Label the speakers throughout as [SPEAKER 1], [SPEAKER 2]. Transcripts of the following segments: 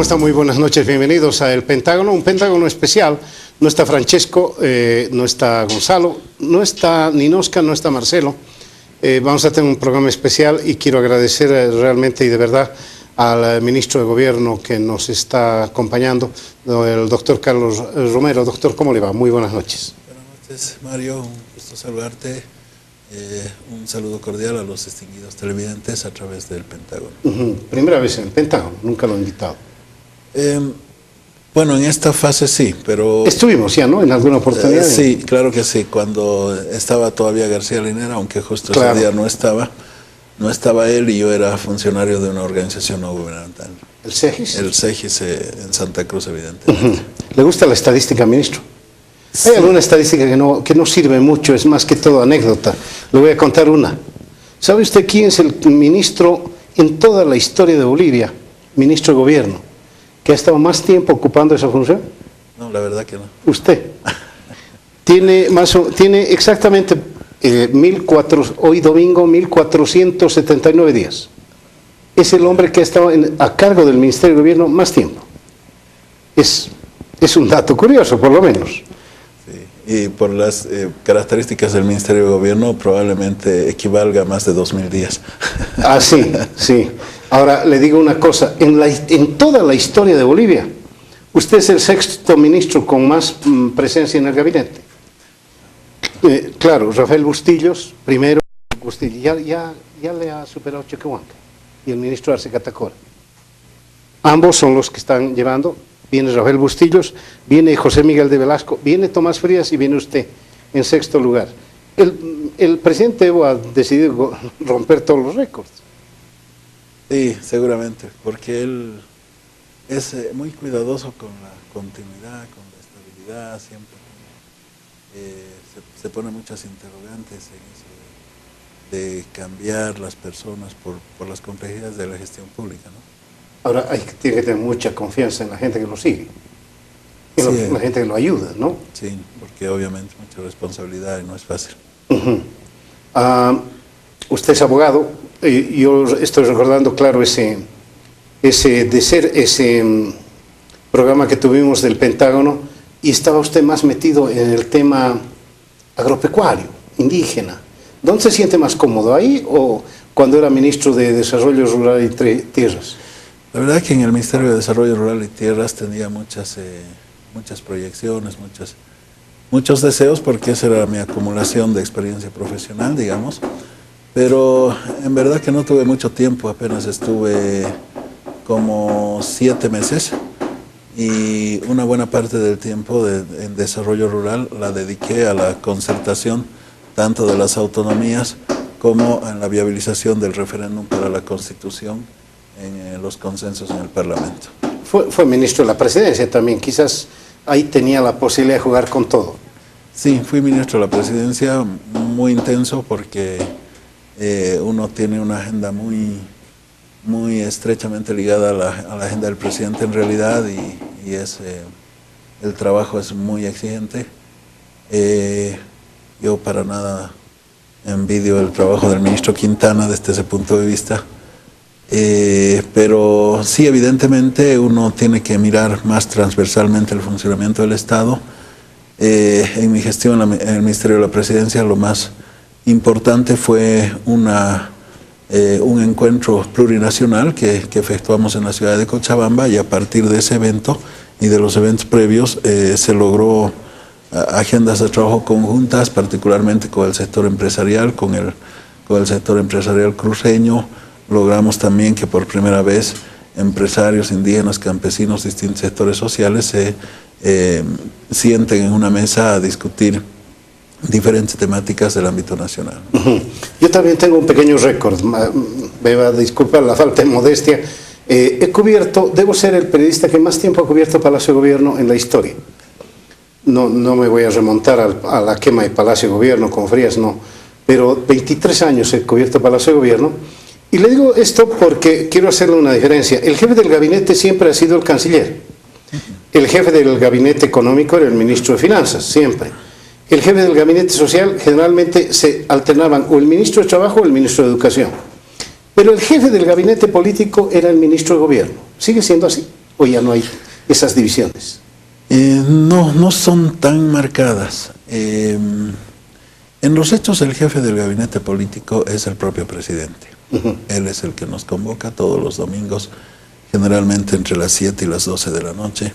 [SPEAKER 1] están? Muy buenas noches, bienvenidos a El Pentágono, un Pentágono especial. No está Francesco, no está Gonzalo, no está Ninosca, no está Marcelo. Vamos a tener un programa especial y quiero agradecer realmente y de verdad al ministro de Gobierno que nos está acompañando, el doctor Carlos Romero. Doctor, ¿cómo le va? Muy buenas noches.
[SPEAKER 2] Buenas noches, Mario, un gusto saludarte. Un saludo cordial a los distinguidos televidentes a través del Pentágono.
[SPEAKER 1] Primera vez en el Pentágono, nunca lo he invitado.
[SPEAKER 2] Bueno, en esta fase sí, pero...
[SPEAKER 1] Estuvimos ya, ¿no? En alguna oportunidad.
[SPEAKER 2] Sí, claro que sí, cuando estaba todavía García Linera, aunque justo ese día no estaba él y yo era funcionario de una organización no gubernamental.
[SPEAKER 1] ¿El CEGIS?
[SPEAKER 2] El CEGIS en Santa Cruz, evidentemente.
[SPEAKER 1] ¿Le gusta la estadística, ministro? Sí. Hay alguna estadística que no sirve mucho, es más que todo anécdota. Le voy a contar una. ¿Sabe usted quién es el ministro en toda la historia de Bolivia, ministro de Gobierno, que ha estado más tiempo ocupando esa función?
[SPEAKER 2] No, la verdad que no.
[SPEAKER 1] Usted. Tiene exactamente hoy domingo 1479 días. Es el hombre que ha estado a cargo del Ministerio de Gobierno más tiempo. Es un dato curioso, por lo menos.
[SPEAKER 2] Y por las características del Ministerio de Gobierno probablemente equivalga a más de 2000 días.
[SPEAKER 1] Ah, sí, sí. Ahora le digo una cosa, en toda la historia de Bolivia, usted es el sexto ministro con más presencia en el gabinete. Claro, Rafael Bustillos, primero, Bustillos, ya le ha superado Chequehuanca, y el ministro Arce Catacora. Ambos son los que están llevando. Viene Rafael Bustillos, viene José Miguel de Velasco, viene Tomás Frías y viene usted en sexto lugar. El presidente Evo ha decidido romper todos los récords.
[SPEAKER 2] Sí, seguramente, porque él es muy cuidadoso con la continuidad, con la estabilidad, siempre se pone muchas interrogantes en eso de cambiar las personas por las complejidades de la gestión pública, ¿no?
[SPEAKER 1] Ahora tiene que tener mucha confianza en la gente que lo sigue, en la gente que lo ayuda, ¿no?
[SPEAKER 2] Sí, porque obviamente mucha responsabilidad y no es fácil.
[SPEAKER 1] Usted es abogado, yo estoy recordando, claro, ese programa que tuvimos del Pentágono, y estaba usted más metido en el tema agropecuario, indígena. ¿Dónde se siente más cómodo, ahí o cuando era ministro de Desarrollo Rural y Tierras?
[SPEAKER 2] La verdad que en el Ministerio de Desarrollo Rural y Tierras tenía muchas proyecciones, muchos deseos, porque esa era mi acumulación de experiencia profesional, digamos. Pero en verdad que no tuve mucho tiempo, apenas estuve como 7 meses y una buena parte del tiempo en desarrollo rural la dediqué a la concertación tanto de las autonomías como en la viabilización del referéndum para la Constitución en los consensos en el Parlamento.
[SPEAKER 1] Fue ministro de la Presidencia también, quizás ahí tenía la posibilidad de jugar con todo.
[SPEAKER 2] Sí, fui ministro de la Presidencia, muy intenso porque uno tiene una agenda muy estrechamente ligada a la agenda del presidente en realidad y el trabajo es muy exigente. Yo para nada envidio el trabajo del ministro Quintana desde ese punto de vista. Pero sí, evidentemente uno tiene que mirar más transversalmente el funcionamiento del Estado. En mi gestión en el Ministerio de la Presidencia lo más importante fue un encuentro plurinacional que efectuamos en la ciudad de Cochabamba, y a partir de ese evento y de los eventos previos se logró agendas de trabajo conjuntas, particularmente con el sector empresarial, con el sector empresarial cruceño. Logramos también que por primera vez empresarios, indígenas, campesinos, distintos sectores sociales se sienten en una mesa a discutir diferentes temáticas del ámbito nacional.
[SPEAKER 1] Yo también tengo un pequeño récord, me va a disculpar la falta de modestia. Debo ser el periodista que más tiempo ha cubierto Palacio de Gobierno en la historia. No me voy a remontar a la quema de Palacio de Gobierno con Frías, no, pero 23 años he cubierto Palacio de Gobierno. Y le digo esto porque quiero hacerle una diferencia. El jefe del gabinete siempre ha sido el canciller. El jefe del gabinete económico era el ministro de Finanzas, siempre. El jefe del gabinete social generalmente se alternaban o el ministro de Trabajo o el ministro de Educación. Pero el jefe del gabinete político era el ministro de Gobierno. Sigue siendo así. ¿O ya no hay esas divisiones?
[SPEAKER 2] No son tan marcadas. En los hechos, el jefe del gabinete político es el propio presidente. Él es el que nos convoca todos los domingos, generalmente entre las 7 y las 12 de la noche.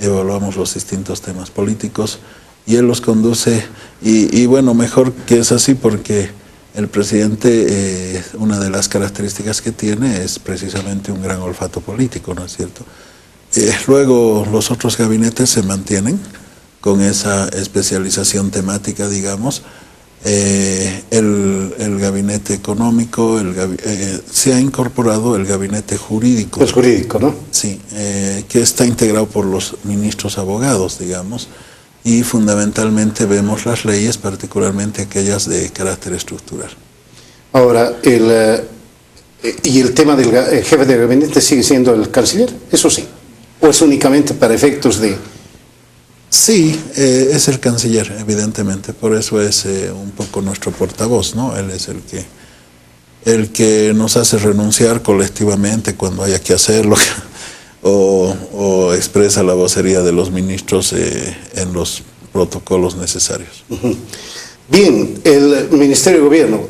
[SPEAKER 2] Evaluamos los distintos temas políticos y él los conduce. Y bueno, mejor que es así porque el presidente, una de las características que tiene es precisamente un gran olfato político, ¿no es cierto? Luego los otros gabinetes se mantienen con esa especialización temática, digamos. El gabinete económico, se ha incorporado el gabinete jurídico.
[SPEAKER 1] Es jurídico, ¿no?
[SPEAKER 2] Sí, que está integrado por los ministros abogados, digamos, y fundamentalmente vemos las leyes, particularmente aquellas de carácter estructural.
[SPEAKER 1] Ahora, ¿y el tema del jefe del gabinete sigue siendo el canciller? Eso sí. ¿O es únicamente para efectos de...?
[SPEAKER 2] Sí, es el canciller, evidentemente, por eso es un poco nuestro portavoz, ¿no? Él es el que nos hace renunciar colectivamente cuando haya que hacerlo, o expresa la vocería de los ministros en los protocolos necesarios.
[SPEAKER 1] Bien, el Ministerio de Gobierno,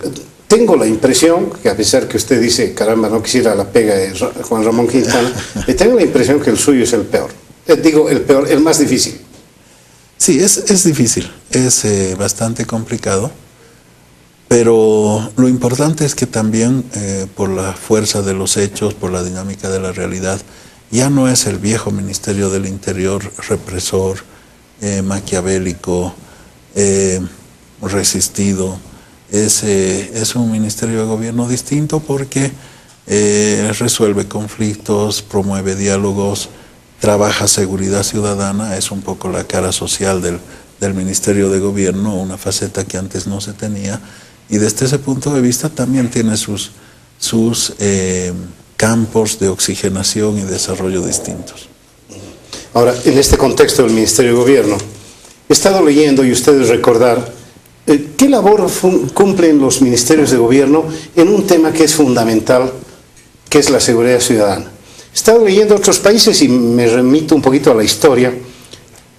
[SPEAKER 1] tengo la impresión, que a pesar que usted dice, caramba, no quisiera la pega de Juan Ramón Quintana, tengo la impresión que el suyo es el peor. Digo, el peor, el más difícil.
[SPEAKER 2] Sí, es difícil, es bastante complicado, pero lo importante es que también por la fuerza de los hechos, por la dinámica de la realidad, ya no es el viejo Ministerio del Interior represor, maquiavélico, resistido. Es un Ministerio de Gobierno distinto porque resuelve conflictos, promueve diálogos, trabaja seguridad ciudadana, es un poco la cara social del Ministerio de Gobierno, una faceta que antes no se tenía, y desde ese punto de vista también tiene sus campos de oxigenación y desarrollo distintos.
[SPEAKER 1] Ahora, en este contexto del Ministerio de Gobierno, he estado leyendo, y ustedes recordar, ¿qué labor cumplen los ministerios de gobierno en un tema que es fundamental, que es la seguridad ciudadana? He estado leyendo otros países y me remito un poquito a la historia.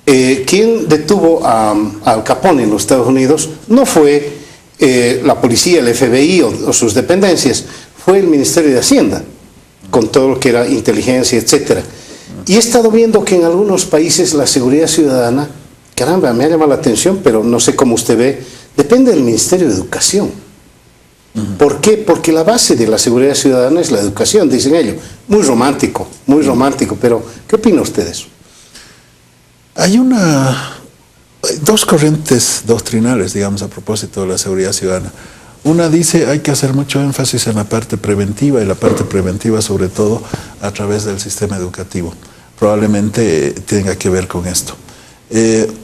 [SPEAKER 1] Quien detuvo a Al Capone en los Estados Unidos no fue la policía, el FBI o sus dependencias, fue el Ministerio de Hacienda, con todo lo que era inteligencia, etc. Y he estado viendo que en algunos países la seguridad ciudadana, caramba, me ha llamado la atención, pero no sé cómo usted ve, depende del Ministerio de Educación. ¿Por qué? Porque la base de la seguridad ciudadana es la educación, dicen ellos. Muy romántico, pero ¿qué opina usted de eso?
[SPEAKER 2] Hay dos corrientes doctrinales, digamos, a propósito de la seguridad ciudadana. Una dice hay que hacer mucho énfasis en la parte preventiva, y la parte preventiva sobre todo a través del sistema educativo. Probablemente tenga que ver con esto.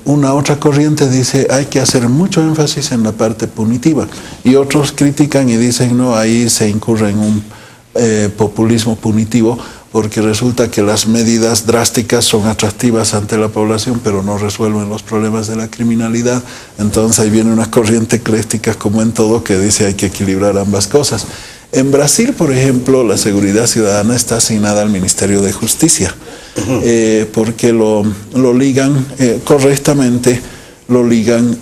[SPEAKER 2] Una otra corriente dice hay que hacer mucho énfasis en la parte punitiva, y otros critican y dicen no, ahí se incurre en un populismo punitivo, porque resulta que las medidas drásticas son atractivas ante la población pero no resuelven los problemas de la criminalidad. Entonces ahí viene una corriente ecléctica, como en todo, que dice hay que equilibrar ambas cosas. En Brasil, por ejemplo, la seguridad ciudadana está asignada al Ministerio de Justicia, porque lo ligan correctamente, lo ligan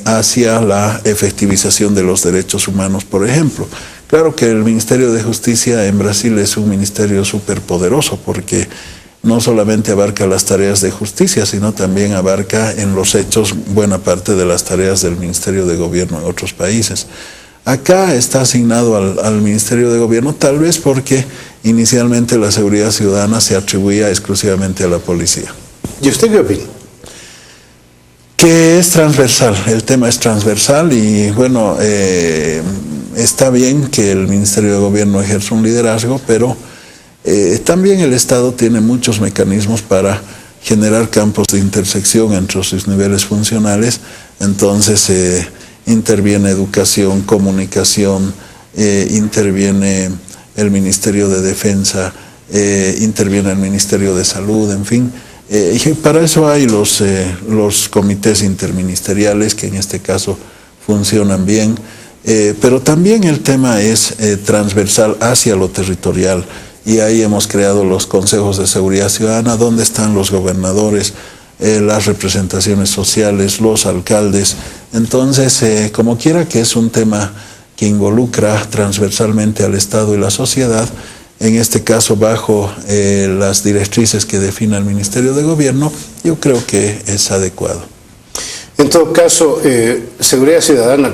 [SPEAKER 2] hacia la efectivización de los derechos humanos, por ejemplo. Claro que el Ministerio de Justicia en Brasil es un ministerio súper poderoso, porque no solamente abarca las tareas de justicia, sino también abarca en los hechos buena parte de las tareas del Ministerio de Gobierno en otros países. Acá está asignado al Ministerio de Gobierno, tal vez porque inicialmente la seguridad ciudadana se atribuía exclusivamente a la policía.
[SPEAKER 1] ¿Y usted qué opina?
[SPEAKER 2] Que es transversal, el tema es transversal, y bueno, está bien que el Ministerio de Gobierno ejerza un liderazgo, pero también el Estado tiene muchos mecanismos para generar campos de intersección entre sus niveles funcionales. Entonces interviene educación, comunicación, interviene el Ministerio de Defensa, interviene el Ministerio de Salud, en fin. Y para eso hay los comités interministeriales, que en este caso funcionan bien, pero también el tema es transversal hacia lo territorial, y ahí hemos creado los consejos de seguridad ciudadana, donde están los gobernadores, las representaciones sociales, los alcaldes. Entonces, como quiera que es un tema que involucra transversalmente al Estado y la sociedad, en este caso bajo las directrices que define el Ministerio de Gobierno, yo creo que es adecuado.
[SPEAKER 1] En todo caso, seguridad ciudadana,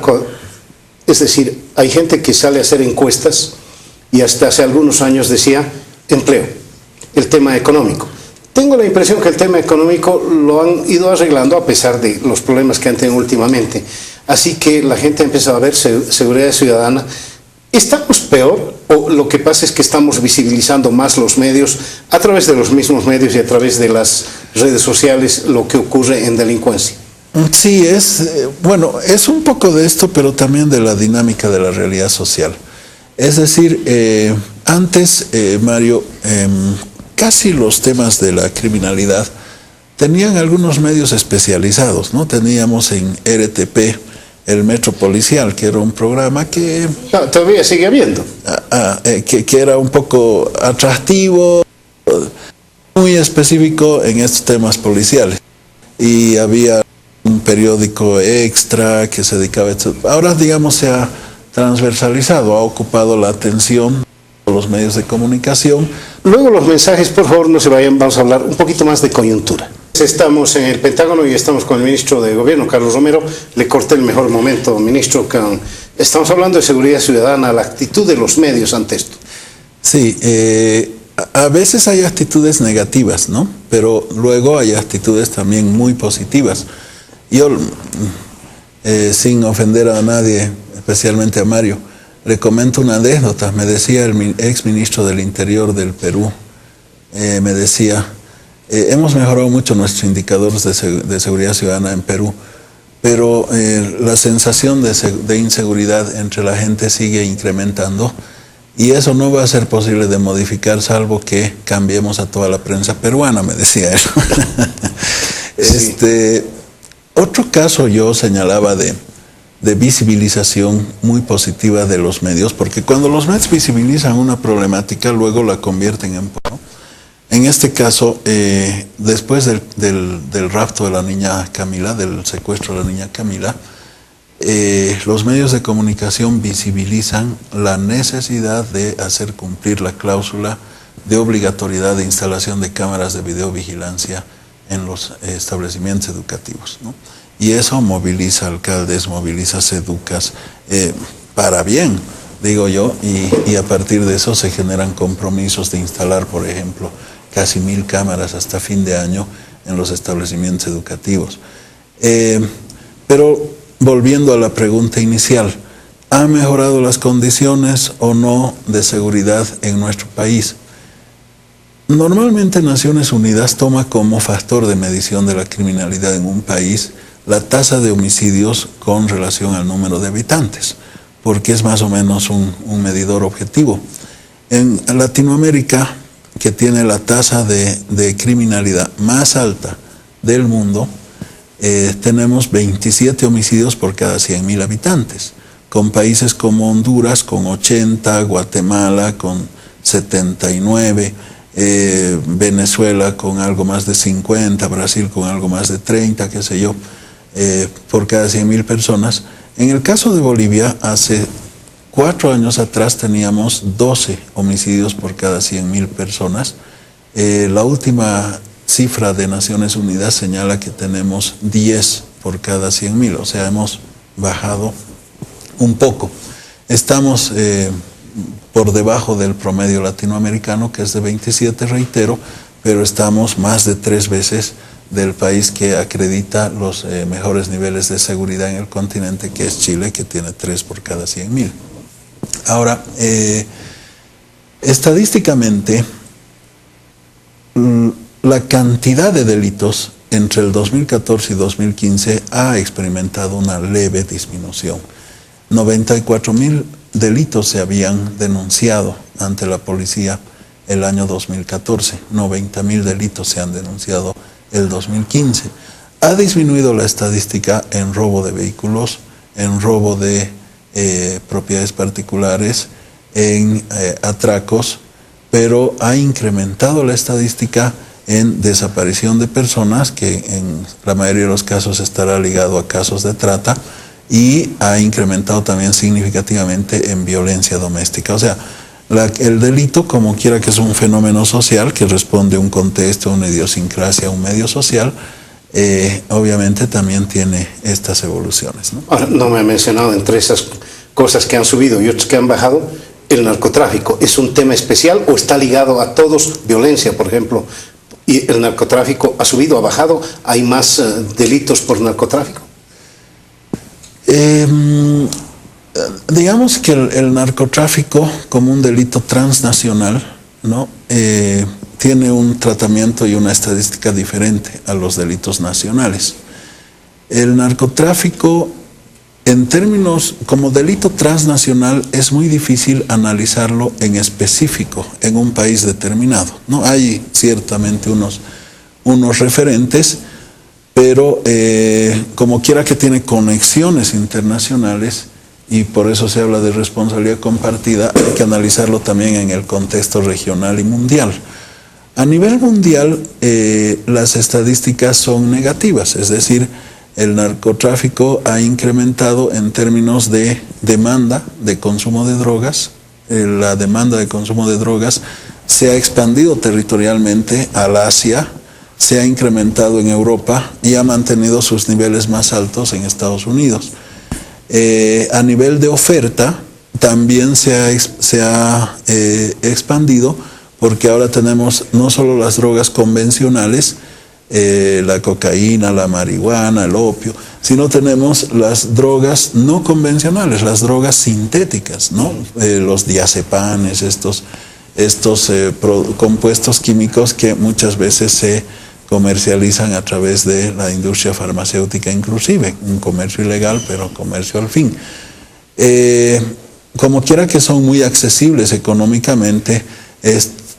[SPEAKER 1] es decir, hay gente que sale a hacer encuestas y hasta hace algunos años decía empleo, el tema económico. Tengo la impresión que el tema económico lo han ido arreglando a pesar de los problemas que han tenido últimamente. Así que la gente ha empezado a ver seguridad ciudadana. ¿Estamos peor o lo que pasa es que estamos visibilizando más los medios, a través de los mismos medios y a través de las redes sociales, lo que ocurre en delincuencia?
[SPEAKER 2] Sí, bueno, es un poco de esto, pero también de la dinámica de la realidad social. Es decir, antes, Mario, casi los temas de la criminalidad tenían algunos medios especializados, ¿no? Teníamos en RTP el Metro Policial, que era un programa que...
[SPEAKER 1] Todavía sigue habiendo.
[SPEAKER 2] Que era un poco atractivo, muy específico en estos temas policiales. Y había un periódico extra que se dedicaba a esto. Ahora, digamos, se ha transversalizado, ha ocupado la atención de los medios de comunicación.
[SPEAKER 1] Luego los mensajes, por favor, no se vayan, vamos a hablar un poquito más de coyuntura. Estamos en el Pentágono y estamos con el ministro de Gobierno, Carlos Romero. Le corté el mejor momento, ministro. Estamos hablando de seguridad ciudadana, la actitud de los medios ante esto.
[SPEAKER 2] Sí, a veces hay actitudes negativas, ¿no? Pero luego hay actitudes también muy positivas. Yo, sin ofender a nadie, especialmente a Mario, le comento una anécdota. Me decía el ex ministro del Interior del Perú, me decía, hemos mejorado mucho nuestros indicadores de seguridad ciudadana en Perú, pero la sensación de inseguridad entre la gente sigue incrementando y eso no va a ser posible de modificar salvo que cambiemos a toda la prensa peruana, me decía él.
[SPEAKER 1] Sí.
[SPEAKER 2] Otro caso yo señalaba de visibilización muy positiva de los medios, porque cuando los medios visibilizan una problemática, luego la convierten en... En este caso, después del rapto de la niña Camila, del secuestro de la niña Camila, los medios de comunicación visibilizan la necesidad de hacer cumplir la cláusula de obligatoriedad de instalación de cámaras de videovigilancia en los establecimientos educativos, ¿no? Y eso moviliza alcaldes, moviliza seducas, para bien, digo yo, y a partir de eso se generan compromisos de instalar, por ejemplo, casi 1000 cámaras hasta fin de año en los establecimientos educativos. Pero volviendo a la pregunta inicial, ¿han mejorado las condiciones o no de seguridad en nuestro país? Normalmente Naciones Unidas toma como factor de medición de la criminalidad en un país la tasa de homicidios con relación al número de habitantes, porque es más o menos un medidor objetivo. En Latinoamérica, que tiene la tasa de criminalidad más alta del mundo, tenemos 27 homicidios por cada 100.000 habitantes, con países como Honduras con 80, Guatemala con 79, Venezuela con algo más de 50, Brasil con algo más de 30, qué sé yo, por cada 100.000 personas. En el caso de Bolivia, hace 4 años atrás teníamos 12 homicidios por cada 100.000 personas. La última cifra de Naciones Unidas señala que tenemos 10 por cada 100.000, o sea, hemos bajado un poco. Estamos por debajo del promedio latinoamericano, que es de 27, reitero, pero estamos más de 3 veces del país que acredita los mejores niveles de seguridad en el continente, que es Chile, que tiene 3 por cada 100.000. Ahora, estadísticamente, la cantidad de delitos entre el 2014 y 2015 ha experimentado una leve disminución. 94.000 delitos se habían denunciado ante la policía el año 2014, 90.000 delitos se han denunciado el 2015. Ha disminuido la estadística en robo de vehículos, en robo de propiedades particulares, en atracos, pero ha incrementado la estadística en desaparición de personas, que en la mayoría de los casos estará ligado a casos de trata, y ha incrementado también significativamente en violencia doméstica. O sea, el delito, como quiera que es un fenómeno social que responde a un contexto, a una idiosincrasia, a un medio social, obviamente también tiene estas evoluciones, ¿no?
[SPEAKER 1] Ahora, no me ha mencionado entre esas cosas que han subido y otras que han bajado, el narcotráfico. ¿Es un tema especial o está ligado a todos? Violencia, por ejemplo, y el narcotráfico ha subido, ha bajado, ¿hay más delitos por narcotráfico?
[SPEAKER 2] Digamos que el narcotráfico, como un delito transnacional, ¿no? Tiene un tratamiento y una estadística diferente a los delitos nacionales. El narcotráfico, en términos como delito transnacional, es muy difícil analizarlo en específico en un país determinado, ¿no? Hay ciertamente unos referentes, pero como quiera que tiene conexiones internacionales, y por eso se habla de responsabilidad compartida, hay que analizarlo también en el contexto regional y mundial. A nivel mundial, las estadísticas son negativas, es decir, el narcotráfico ha incrementado en términos de demanda de consumo de drogas. La demanda de consumo de drogas se ha expandido territorialmente al Asia, se ha incrementado en Europa y ha mantenido sus niveles más altos en Estados Unidos. A nivel de oferta también se ha expandido, porque ahora tenemos no solo las drogas convencionales, la cocaína, la marihuana, el opio, sino tenemos las drogas no convencionales, las drogas sintéticas, ¿no? Los diazepanes, estos compuestos químicos que muchas veces se comercializan a través de la industria farmacéutica, inclusive un comercio ilegal, pero comercio al fin. Como quiera que son muy accesibles económicamente,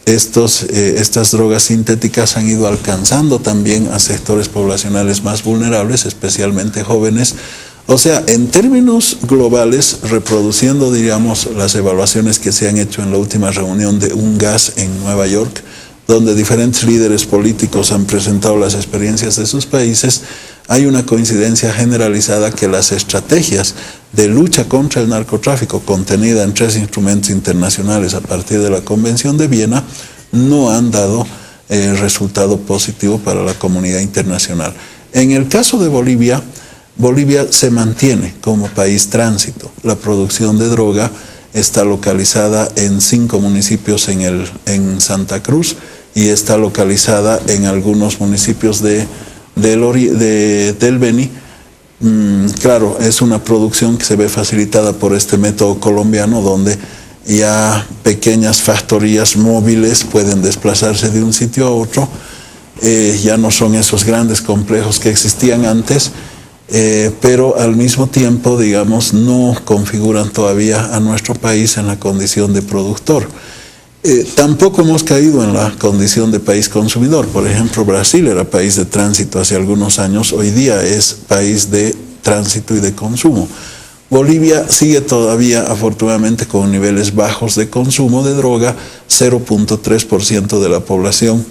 [SPEAKER 2] estas drogas sintéticas han ido alcanzando también a sectores poblacionales más vulnerables, especialmente jóvenes. O sea, en términos globales, reproduciendo, diríamos, las evaluaciones que se han hecho en la última reunión de UNGAS en Nueva York, donde diferentes líderes políticos han presentado las experiencias de sus países, hay una coincidencia generalizada que las estrategias de lucha contra el narcotráfico, contenida en 3 instrumentos internacionales a partir de la Convención de Viena, no han dado resultado positivo para la comunidad internacional. En el caso de Bolivia, Bolivia se mantiene como país tránsito. La producción de droga está localizada en 5 municipios en Santa Cruz y está localizada en algunos municipios del Beni. Claro, es una producción que se ve facilitada por este método colombiano, donde ya pequeñas factorías móviles pueden desplazarse de un sitio a otro. Ya no son esos grandes complejos que existían antes, pero al mismo tiempo, digamos, no configuran todavía a nuestro país en la condición de productor. Tampoco hemos caído en la condición de país consumidor. Por ejemplo, Brasil era país de tránsito hace algunos años, hoy día es país de tránsito y de consumo. Bolivia sigue todavía, afortunadamente, con niveles bajos de consumo de droga, 0.3% de la población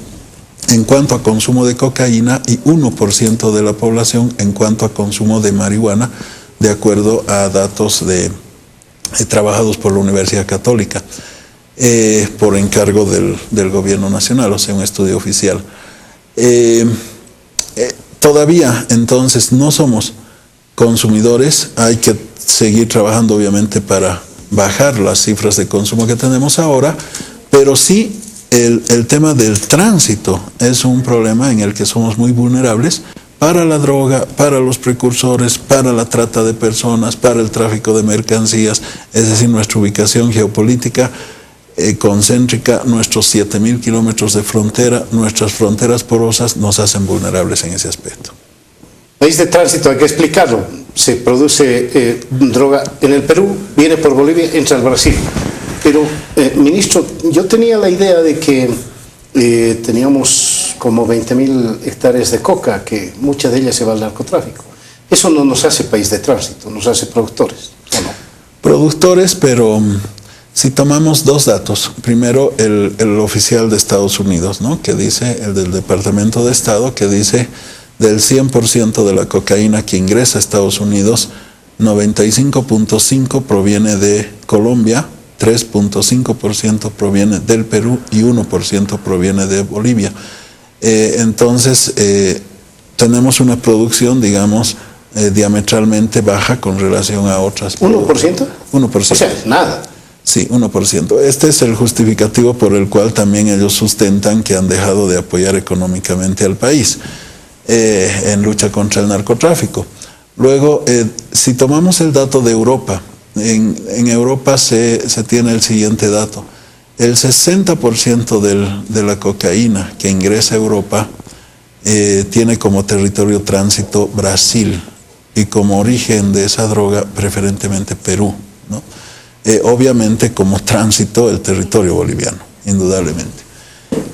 [SPEAKER 2] en cuanto a consumo de cocaína y 1% de la población en cuanto a consumo de marihuana, de acuerdo a datos trabajados por la Universidad Católica, por encargo del gobierno nacional, o sea, un estudio oficial. Todavía, entonces, no somos consumidores, hay que seguir trabajando, obviamente, para bajar las cifras de consumo que tenemos ahora, pero sí el tema del tránsito es un problema en el que somos muy vulnerables para la droga, para los precursores, para la trata de personas, para el tráfico de mercancías. Es decir, nuestra ubicación geopolítica concéntrica, nuestros 7.000 kilómetros de frontera, nuestras fronteras porosas nos hacen vulnerables en ese aspecto.
[SPEAKER 1] País de tránsito, hay que explicarlo. Se produce droga en el Perú, viene por Bolivia, entra al Brasil. Pero, ministro, yo tenía la idea de que teníamos como 20.000 hectáreas de coca, que muchas de ellas se va al narcotráfico. Eso no nos hace país de tránsito, nos hace productores, ¿o no?
[SPEAKER 2] Productores, pero Si tomamos dos datos, primero el oficial de Estados Unidos, ¿no? Que dice, el del Departamento de Estado, que dice del 100% de la cocaína que ingresa a Estados Unidos, 95.5% proviene de Colombia, 3.5% proviene del Perú y 1% proviene de Bolivia. Entonces, tenemos una producción, digamos, diametralmente baja con relación a otras.
[SPEAKER 1] ¿1%?
[SPEAKER 2] 1%.
[SPEAKER 1] O sea, nada.
[SPEAKER 2] Sí, 1%. Este es el justificativo por el cual también ellos sustentan que han dejado de apoyar económicamente al país en lucha contra el narcotráfico. Luego, si tomamos el dato de Europa, en Europa se tiene el siguiente dato. El 60% de la cocaína que ingresa a Europa tiene como territorio tránsito Brasil y como origen de esa droga preferentemente Perú, ¿no? Obviamente como tránsito el territorio boliviano, indudablemente.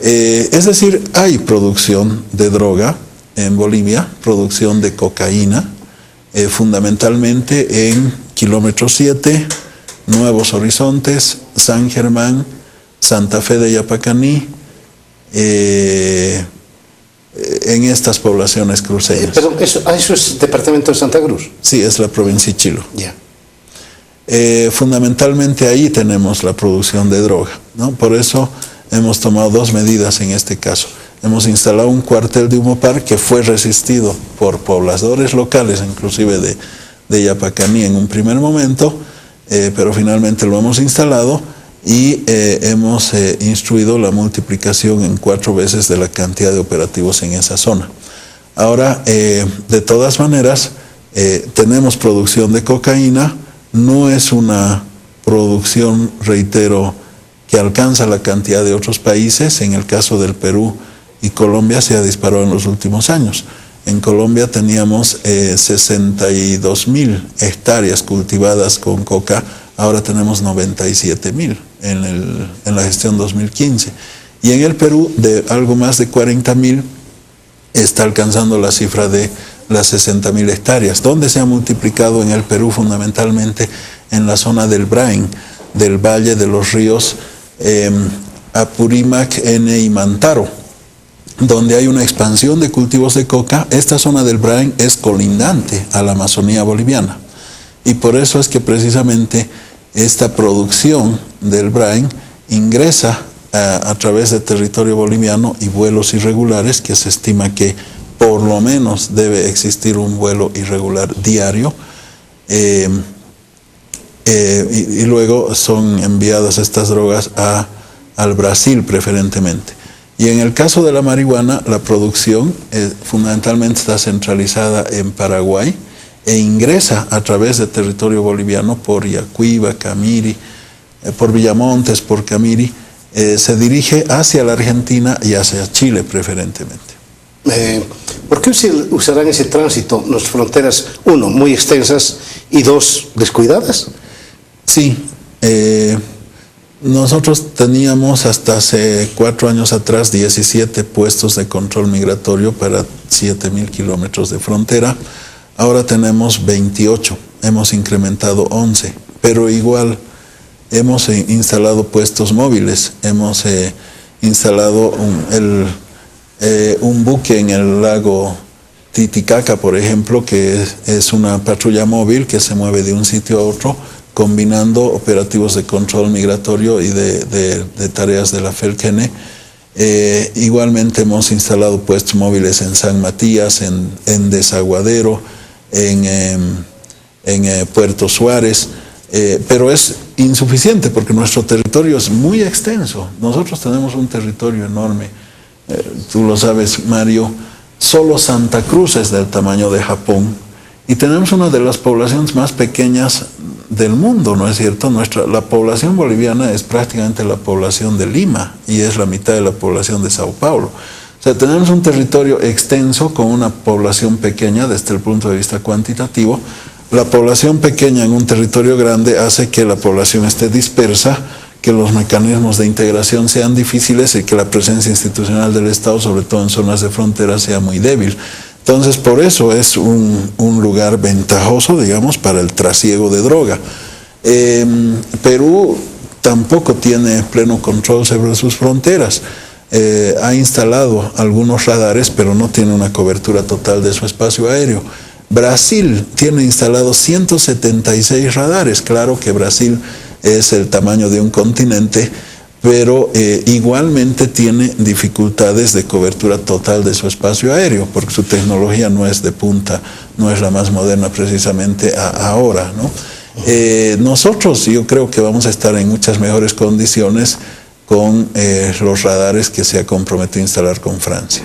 [SPEAKER 2] Es decir, hay producción de droga en Bolivia, producción de cocaína, fundamentalmente en Kilómetro 7, Nuevos Horizontes, San Germán, Santa Fe de Yapacaní, en estas poblaciones cruceñas.
[SPEAKER 1] Perdón, ¿eso es departamento de Santa Cruz?
[SPEAKER 2] Sí, es la provincia de Chilo.
[SPEAKER 1] Ya.
[SPEAKER 2] Fundamentalmente ahí tenemos la producción de droga, ¿no? Por eso hemos tomado dos medidas en este caso. Hemos instalado un cuartel de Humopar que fue resistido por pobladores locales, inclusive de Yapacaní en un primer momento, pero finalmente lo hemos instalado y hemos instruido la multiplicación en 4 veces de la cantidad de operativos en esa zona. Ahora, de todas maneras, tenemos producción de cocaína. No es una producción, reitero, que alcanza la cantidad de otros países. En el caso del Perú y Colombia se ha disparado en los últimos años. En Colombia teníamos 62.000 hectáreas cultivadas con coca, ahora tenemos 97.000 en la gestión 2015. Y en el Perú, de algo más de 40.000, está alcanzando la cifra de las 60.000 hectáreas. ¿Dónde se ha multiplicado en el Perú? Fundamentalmente en la zona del Brain, del Valle de los Ríos Apurímac, N y Mantaro, donde hay una expansión de cultivos de coca. Esta zona del Brain es colindante a la Amazonía boliviana. Y por eso es que precisamente esta producción del Brain ingresa a través del territorio boliviano y vuelos irregulares, que se estima que por lo menos debe existir un vuelo irregular diario, y luego son enviadas estas drogas al Brasil preferentemente. Y en el caso de la marihuana, la producción fundamentalmente está centralizada en Paraguay e ingresa a través del territorio boliviano por Yacuiba, Camiri, por Villamontes, por Camiri, se dirige hacia la Argentina y hacia Chile preferentemente.
[SPEAKER 1] ¿Por qué usarán ese tránsito, nuestras fronteras, 1, muy extensas y 2, descuidadas?
[SPEAKER 2] Sí, nosotros teníamos hasta hace 4 años atrás 17 puestos de control migratorio para 7.000 kilómetros de frontera. Ahora tenemos 28, hemos incrementado 11, pero igual hemos instalado puestos móviles, hemos instalado un buque en el lago Titicaca, por ejemplo, que es una patrulla móvil que se mueve de un sitio a otro, combinando operativos de control migratorio y de tareas de la FELCENE. Igualmente hemos instalado puestos móviles en San Matías, en Desaguadero, en Puerto Suárez, pero es insuficiente porque nuestro territorio es muy extenso. Nosotros tenemos un territorio enorme, tú lo sabes, Mario. Solo Santa Cruz es del tamaño de Japón y tenemos una de las poblaciones más pequeñas del mundo, ¿no es cierto? La población boliviana es prácticamente la población de Lima y es la mitad de la población de Sao Paulo. O sea, tenemos un territorio extenso con una población pequeña desde el punto de vista cuantitativo. La población pequeña en un territorio grande hace que la población esté dispersa, que los mecanismos de integración sean difíciles y que la presencia institucional del Estado, sobre todo en zonas de frontera, sea muy débil. Entonces, por eso es un lugar ventajoso, digamos, para el trasiego de droga. Perú tampoco tiene pleno control sobre sus fronteras. Ha instalado algunos radares, pero no tiene una cobertura total de su espacio aéreo. Brasil tiene instalados 176 radares. Claro que Brasil es el tamaño de un continente, pero igualmente tiene dificultades de cobertura total de su espacio aéreo, porque su tecnología no es de punta, no es la más moderna precisamente ahora, ¿no? Nosotros yo creo que vamos a estar en muchas mejores condiciones con los radares que se ha comprometido a instalar con Francia.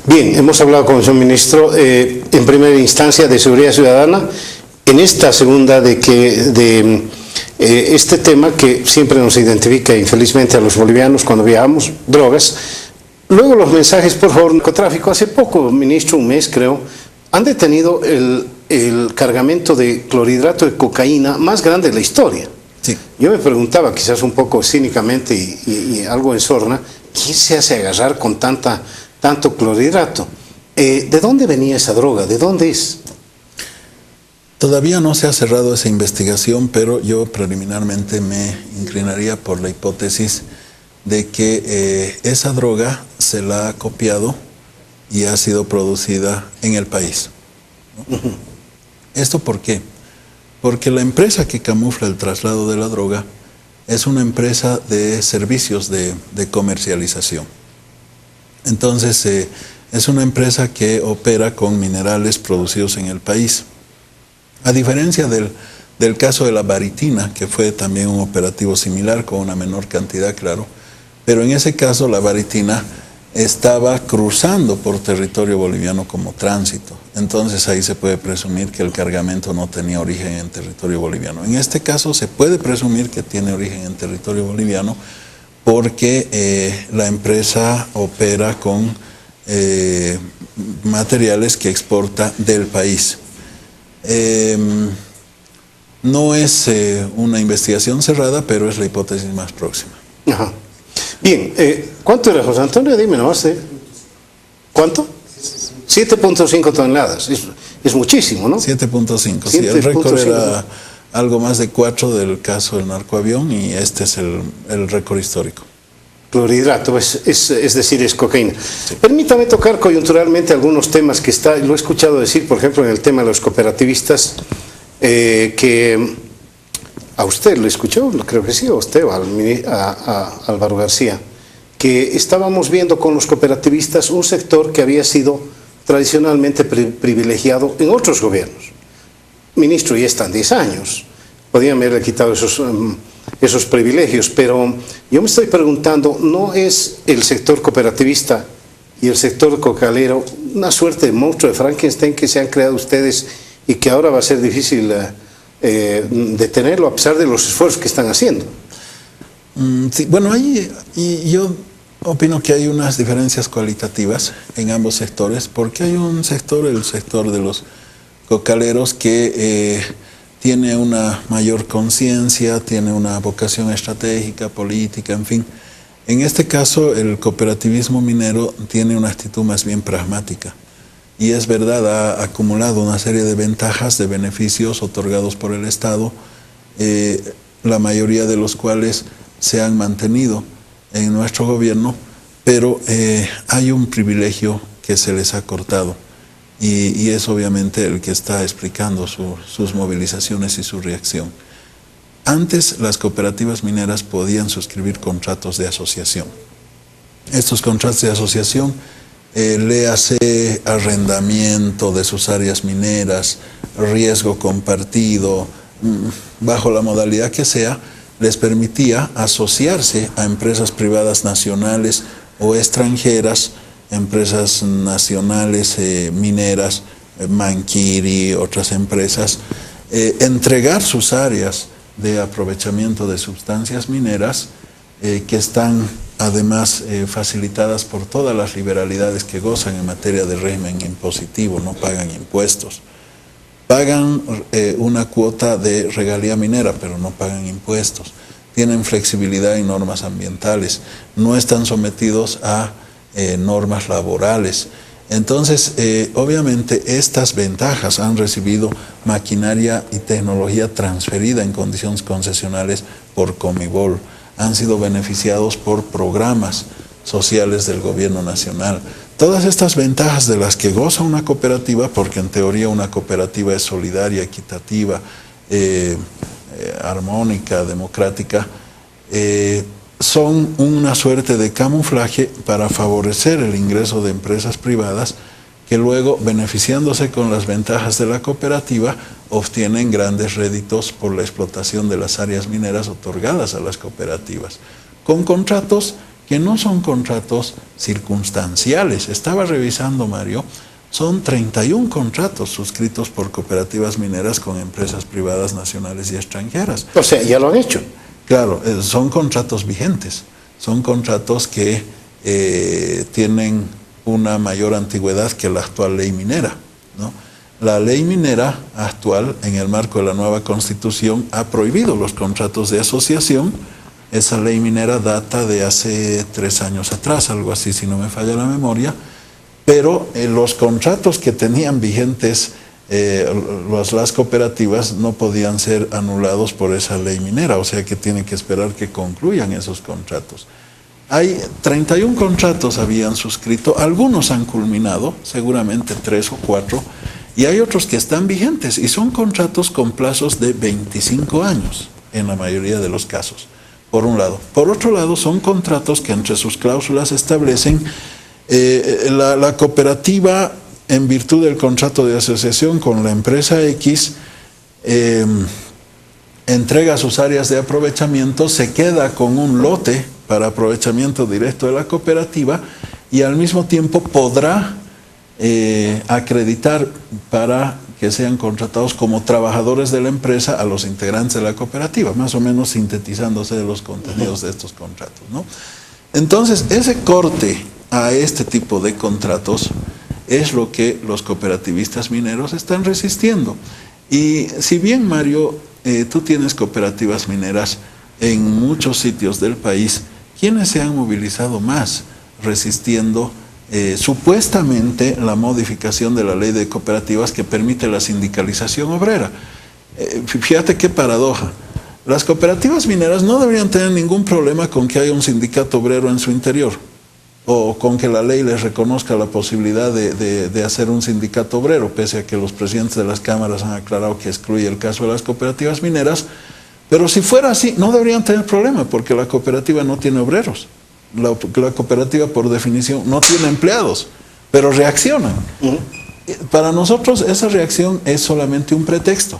[SPEAKER 1] Bien, hemos hablado con el señor ministro en primera instancia de seguridad ciudadana, en esta segunda de este tema que siempre nos identifica infelizmente a los bolivianos cuando viajamos, drogas. Luego los mensajes, por favor, narcotráfico. Hace poco, ministro, un mes creo, han detenido el cargamento de clorhidrato de cocaína más grande de la historia.
[SPEAKER 2] Sí.
[SPEAKER 1] Yo me preguntaba, quizás un poco cínicamente y algo en sorna, ¿quién se hace agarrar con tanto clorhidrato? ¿De dónde venía esa droga? ¿De dónde es?
[SPEAKER 2] Todavía no se ha cerrado esa investigación, pero yo preliminarmente me inclinaría por la hipótesis de que esa droga se la ha copiado y ha sido producida en el país, ¿no? Uh-huh. ¿Esto por qué? Porque la empresa que camufla el traslado de la droga es una empresa de servicios de comercialización. Entonces, es una empresa que opera con minerales producidos en el país. A diferencia del caso de la baritina, que fue también un operativo similar con una menor cantidad, claro, pero en ese caso la baritina estaba cruzando por territorio boliviano como tránsito. Entonces ahí se puede presumir que el cargamento no tenía origen en territorio boliviano. En este caso se puede presumir que tiene origen en territorio boliviano porque la empresa opera con materiales que exporta del país. No es una investigación cerrada, pero es la hipótesis más próxima.
[SPEAKER 1] Ajá. Bien, ¿cuánto era, José Antonio? Dime nomás. ¿Cuánto? 7.5 toneladas. Es muchísimo, ¿no?
[SPEAKER 2] 7.5. Sí, el récord era algo más de 4 del caso del narcoavión y este es el récord histórico.
[SPEAKER 1] Clorhidrato, es decir, es cocaína. Sí. Permítame tocar coyunturalmente algunos temas que lo he escuchado decir, por ejemplo, en el tema de los cooperativistas, que a usted lo escuchó, creo que sí, a usted, a Álvaro García, que estábamos viendo con los cooperativistas un sector que había sido tradicionalmente privilegiado en otros gobiernos. Ministro, ya están 10 años, podían haberle quitado esos privilegios, pero yo me estoy preguntando, ¿no es el sector cooperativista y el sector cocalero una suerte de monstruo de Frankenstein que se han creado ustedes y que ahora va a ser difícil detenerlo a pesar de los esfuerzos que están haciendo?
[SPEAKER 2] Sí, bueno, yo opino que hay unas diferencias cualitativas en ambos sectores, porque hay un sector, el sector de los cocaleros, que tiene una mayor conciencia, tiene una vocación estratégica, política, en fin. En este caso, el cooperativismo minero tiene una actitud más bien pragmática. Y es verdad, ha acumulado una serie de ventajas, de beneficios otorgados por el Estado, la mayoría de los cuales se han mantenido en nuestro gobierno, pero hay un privilegio que se les ha cortado. Y es obviamente el que está explicando sus movilizaciones y su reacción. Antes las cooperativas mineras podían suscribir contratos de asociación. Estos contratos de asociación, léase arrendamiento de sus áreas mineras, riesgo compartido, bajo la modalidad que sea, les permitía asociarse a empresas privadas nacionales o extranjeras, empresas nacionales mineras, Manquiri, otras empresas, entregar sus áreas de aprovechamiento de sustancias mineras que están además facilitadas por todas las liberalidades que gozan en materia de régimen impositivo, no pagan impuestos. Pagan una cuota de regalía minera, pero no pagan impuestos. Tienen flexibilidad y normas ambientales, no están sometidos a normas laborales. Entonces, obviamente, estas ventajas han recibido maquinaria y tecnología transferida en condiciones concesionales por Comibol. Han sido beneficiados por programas sociales del gobierno nacional. Todas estas ventajas de las que goza una cooperativa, porque en teoría una cooperativa es solidaria, equitativa, armónica, democrática, son una suerte de camuflaje para favorecer el ingreso de empresas privadas que luego, beneficiándose con las ventajas de la cooperativa, obtienen grandes réditos por la explotación de las áreas mineras otorgadas a las cooperativas, con contratos que no son contratos circunstanciales. Estaba revisando, Mario, son 31 contratos suscritos por cooperativas mineras con empresas privadas nacionales y extranjeras.
[SPEAKER 1] O sea, ya lo han hecho.
[SPEAKER 2] Claro, son contratos vigentes, son contratos que tienen una mayor antigüedad que la actual ley minera, ¿no? La ley minera actual, en el marco de la nueva Constitución, ha prohibido los contratos de asociación. Esa ley minera data de hace 3 años atrás, algo así, si no me falla la memoria, pero los contratos que tenían vigentes las cooperativas no podían ser anulados por esa ley minera, o sea que tienen que esperar que concluyan esos contratos. Hay 31 contratos habían suscrito, algunos han culminado, seguramente 3 o 4, y hay otros que están vigentes y son contratos con plazos de 25 años en la mayoría de los casos, por un lado. Por otro lado, son contratos que entre sus cláusulas establecen la cooperativa, en virtud del contrato de asociación con la empresa X, entrega sus áreas de aprovechamiento, se queda con un lote para aprovechamiento directo de la cooperativa y al mismo tiempo podrá acreditar para que sean contratados como trabajadores de la empresa a los integrantes de la cooperativa, más o menos sintetizándose de los contenidos de estos contratos, ¿no? Entonces, ese corte a este tipo de contratos es lo que los cooperativistas mineros están resistiendo. Y si bien, Mario, tú tienes cooperativas mineras en muchos sitios del país, ¿quiénes se han movilizado más resistiendo supuestamente la modificación de la ley de cooperativas que permite la sindicalización obrera? Fíjate qué paradoja. Las cooperativas mineras no deberían tener ningún problema con que haya un sindicato obrero en su interior, o con que la ley les reconozca la posibilidad de hacer un sindicato obrero, pese a que los presidentes de las cámaras han aclarado que excluye el caso de las cooperativas mineras. Pero si fuera así, no deberían tener problema, porque la cooperativa no tiene obreros. La cooperativa, por definición, no tiene empleados, pero reaccionan. Para nosotros esa reacción es solamente un pretexto,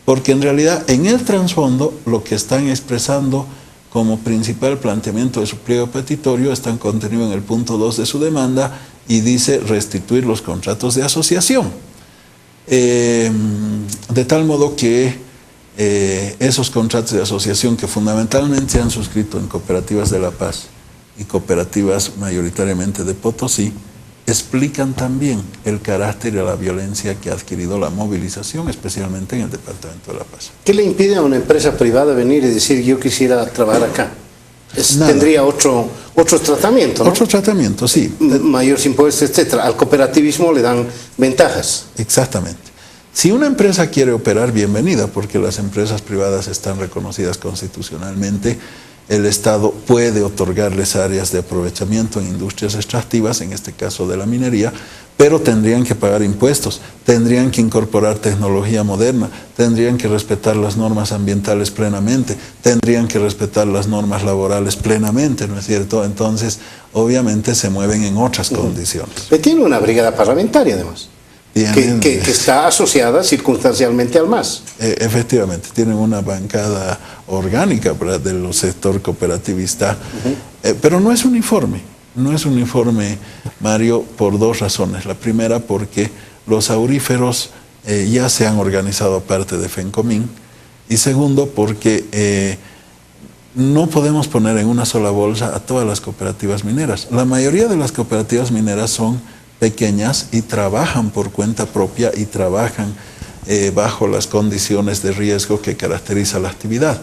[SPEAKER 2] porque en realidad en el trasfondo lo que están expresando como principal planteamiento de su pliego petitorio están contenido en el punto 2 de su demanda y dice restituir los contratos de asociación. De tal modo que esos contratos de asociación que fundamentalmente se han suscrito en cooperativas de La Paz y cooperativas mayoritariamente de Potosí, explican también el carácter de la violencia que ha adquirido la movilización, especialmente en el departamento de La Paz.
[SPEAKER 1] ¿Qué le impide a una empresa privada venir y decir yo quisiera trabajar acá? Tendría otro tratamiento, ¿no?
[SPEAKER 2] Otro tratamiento, sí.
[SPEAKER 1] Mayores impuestos, etcétera. Al cooperativismo le dan ventajas.
[SPEAKER 2] Exactamente. Si una empresa quiere operar, bienvenida, porque las empresas privadas están reconocidas constitucionalmente. El Estado puede otorgarles áreas de aprovechamiento en industrias extractivas, en este caso de la minería, pero tendrían que pagar impuestos, tendrían que incorporar tecnología moderna, tendrían que respetar las normas ambientales plenamente, tendrían que respetar las normas laborales plenamente, ¿no es cierto? Entonces, obviamente se mueven en otras condiciones.
[SPEAKER 1] Tiene una brigada parlamentaria, además. Que está asociada circunstancialmente al MAS.
[SPEAKER 2] Efectivamente, tienen una bancada orgánica del sector cooperativista, pero no es uniforme. No es uniforme, Mario, por 2 razones. La primera, porque los auríferos ya se han organizado aparte de FENCOMIN, y segundo, porque no podemos poner en una sola bolsa a todas las cooperativas mineras. La mayoría de las cooperativas mineras son pequeñas y trabajan por cuenta propia y trabajan bajo las condiciones de riesgo que caracteriza la actividad.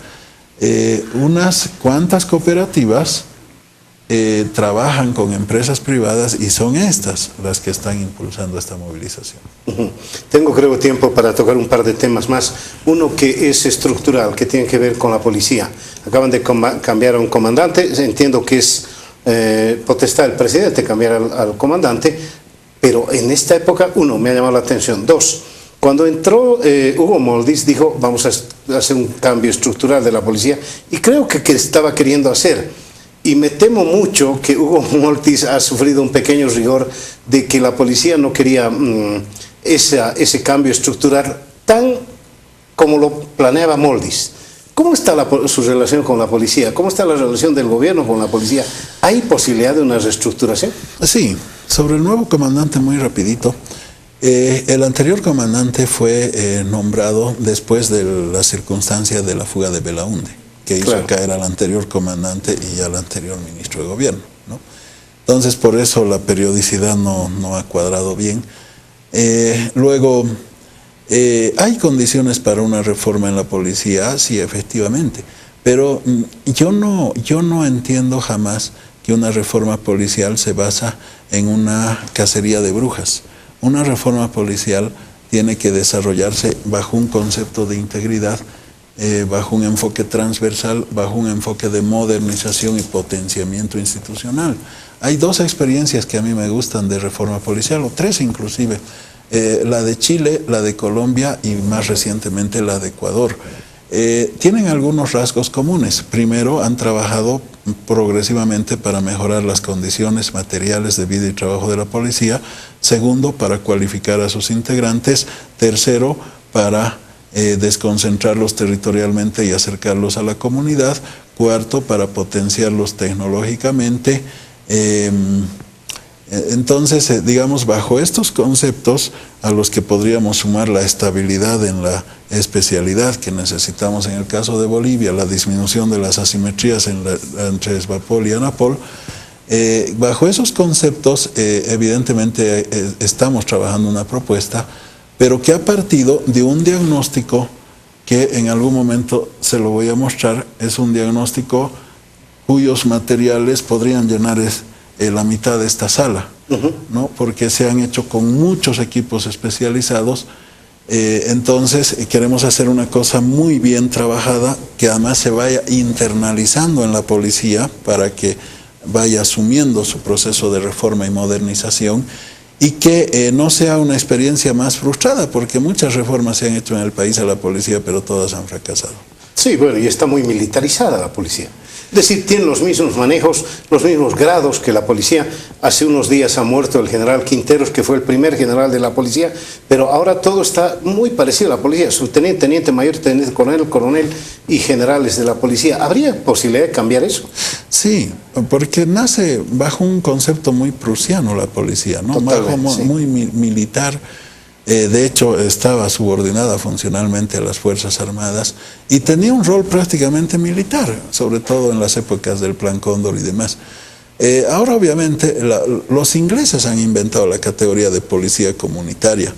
[SPEAKER 2] Unas cuantas cooperativas trabajan con empresas privadas y son estas las que están impulsando esta movilización.
[SPEAKER 1] Tengo, creo, tiempo para tocar un par de temas más. Uno que es estructural, que tiene que ver con la policía. Acaban de cambiar a un comandante, entiendo que es potestad del presidente cambiar al comandante, pero en esta época, uno, me ha llamado la atención. Dos, cuando entró Hugo Moldis, dijo, vamos a hacer un cambio estructural de la policía, y creo que estaba queriendo hacer. Y me temo mucho que Hugo Moldis ha sufrido un pequeño rigor de que la policía no quería ese cambio estructural tan como lo planeaba Moldis. ¿Cómo está su relación con la policía? ¿Cómo está la relación del gobierno con la policía? ¿Hay posibilidad de una reestructuración?
[SPEAKER 2] Sí, sobre el nuevo comandante, muy rapidito. El anterior comandante fue nombrado después de la circunstancia de la fuga de Belaunde, que hizo caer al anterior comandante y al anterior ministro de gobierno, ¿no? Entonces, por eso la periodicidad no ha cuadrado bien. Luego, ¿hay condiciones para una reforma en la policía? Sí, efectivamente. Pero yo no entiendo jamás que una reforma policial se basa en una cacería de brujas. Una reforma policial tiene que desarrollarse bajo un concepto de integridad, bajo un enfoque transversal, bajo un enfoque de modernización y potenciamiento institucional. Hay dos experiencias que a mí me gustan de reforma policial, o tres inclusive, la de Chile, la de Colombia y más recientemente la de Ecuador. Tienen algunos rasgos comunes. Primero, han trabajado progresivamente para mejorar las condiciones materiales de vida y trabajo de la policía. Segundo, para cualificar a sus integrantes. Tercero, para desconcentrarlos territorialmente y acercarlos a la comunidad. Cuarto, para potenciarlos tecnológicamente. Entonces, digamos, bajo estos conceptos a los que podríamos sumar la estabilidad en la especialidad que necesitamos en el caso de Bolivia, la disminución de las asimetrías entre Esbapol y Anapol, bajo esos conceptos evidentemente estamos trabajando una propuesta, pero que ha partido de un diagnóstico que en algún momento se lo voy a mostrar. Es un diagnóstico cuyos materiales podrían llenar la mitad de esta sala, ¿no? Porque se han hecho con muchos equipos especializados. Entonces queremos hacer una cosa muy bien trabajada, que además se vaya internalizando en la policía para que vaya asumiendo su proceso de reforma y modernización, y que no sea una experiencia más frustrada, porque muchas reformas se han hecho en el país a la policía, pero todas han fracasado.
[SPEAKER 1] Sí, bueno, y está muy militarizada la policía. Es decir, tienen los mismos manejos, los mismos grados que la policía. Hace unos días ha muerto el general Quinteros, que fue el primer general de la policía, pero ahora todo está muy parecido a la policía. Subteniente, teniente mayor, teniente coronel, coronel y generales de la policía. ¿Habría posibilidad de cambiar eso?
[SPEAKER 2] Sí, porque nace bajo un concepto muy prusiano la policía, ¿no? Bajo muy militar. De hecho, estaba subordinada funcionalmente a las Fuerzas Armadas y tenía un rol prácticamente militar, sobre todo en las épocas del Plan Cóndor y demás. Ahora, obviamente, los ingleses han inventado la categoría de policía comunitaria,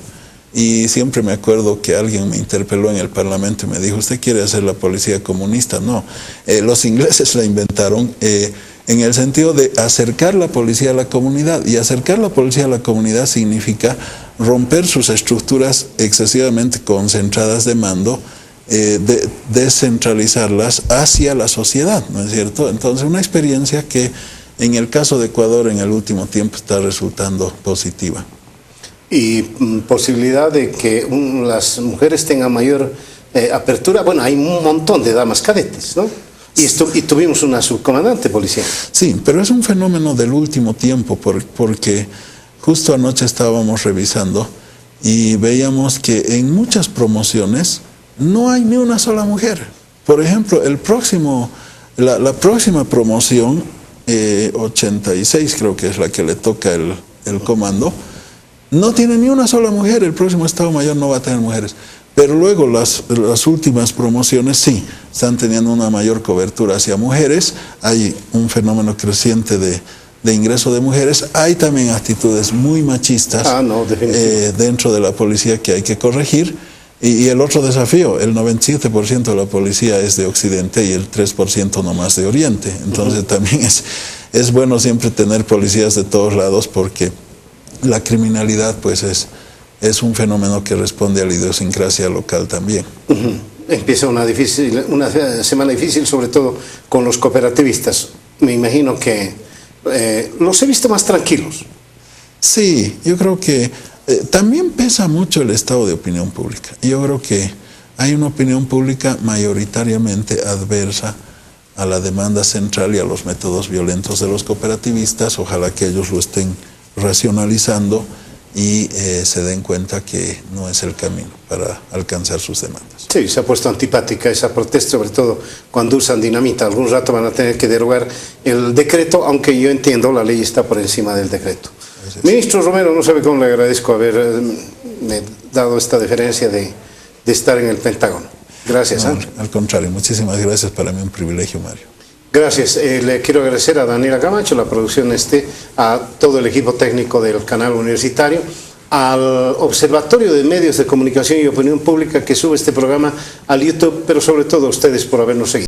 [SPEAKER 2] y siempre me acuerdo que alguien me interpeló en el Parlamento y me dijo, ¿usted quiere hacer la policía comunista? No, los ingleses la inventaron en el sentido de acercar la policía a la comunidad, y acercar la policía a la comunidad significa romper sus estructuras excesivamente concentradas de mando, descentralizarlas hacia la sociedad, ¿no es cierto? Entonces, una experiencia que en el caso de Ecuador en el último tiempo está resultando positiva.
[SPEAKER 1] Y posibilidad de que las mujeres tengan mayor apertura. Bueno, hay un montón de damas cadetes, ¿no? Y tuvimos una subcomandante policial.
[SPEAKER 2] Sí, pero es un fenómeno del último tiempo, porque justo anoche estábamos revisando y veíamos que en muchas promociones no hay ni una sola mujer. Por ejemplo, la próxima promoción, 86 creo que es la que le toca el comando, no tiene ni una sola mujer. El próximo Estado Mayor no va a tener mujeres. Pero luego las últimas promociones sí, están teniendo una mayor cobertura hacia mujeres. Hay un fenómeno creciente de ingreso de mujeres. Hay también actitudes muy machistas dentro de la policía que hay que corregir. Y el otro desafío, el 97% de la policía es de Occidente y el 3% nomás de Oriente. Entonces también es bueno siempre tener policías de todos lados porque la criminalidad pues es un fenómeno que responde a la idiosincrasia local también.
[SPEAKER 1] Empieza una semana difícil, sobre todo con los cooperativistas. Me imagino que los he visto más tranquilos.
[SPEAKER 2] Sí, yo creo que también pesa mucho el estado de opinión pública. Yo creo que hay una opinión pública mayoritariamente adversa a la demanda central y a los métodos violentos de los cooperativistas. Ojalá que ellos lo estén racionalizando y se den cuenta que no es el camino para alcanzar sus demandas.
[SPEAKER 1] Sí, se ha puesto antipática esa protesta, sobre todo cuando usan dinamita. Algún rato van a tener que derogar el decreto, aunque yo entiendo la ley está por encima del decreto. Ministro Romero, no sabe cómo le agradezco haberme dado esta deferencia de estar en el Pentágono. Gracias.
[SPEAKER 2] No, al contrario, muchísimas gracias. Para mí un privilegio, Mario.
[SPEAKER 1] Gracias. Le quiero agradecer a Daniela Camacho, la producción a todo el equipo técnico del canal universitario, al Observatorio de Medios de Comunicación y Opinión Pública que sube este programa al YouTube, pero sobre todo a ustedes por habernos seguido.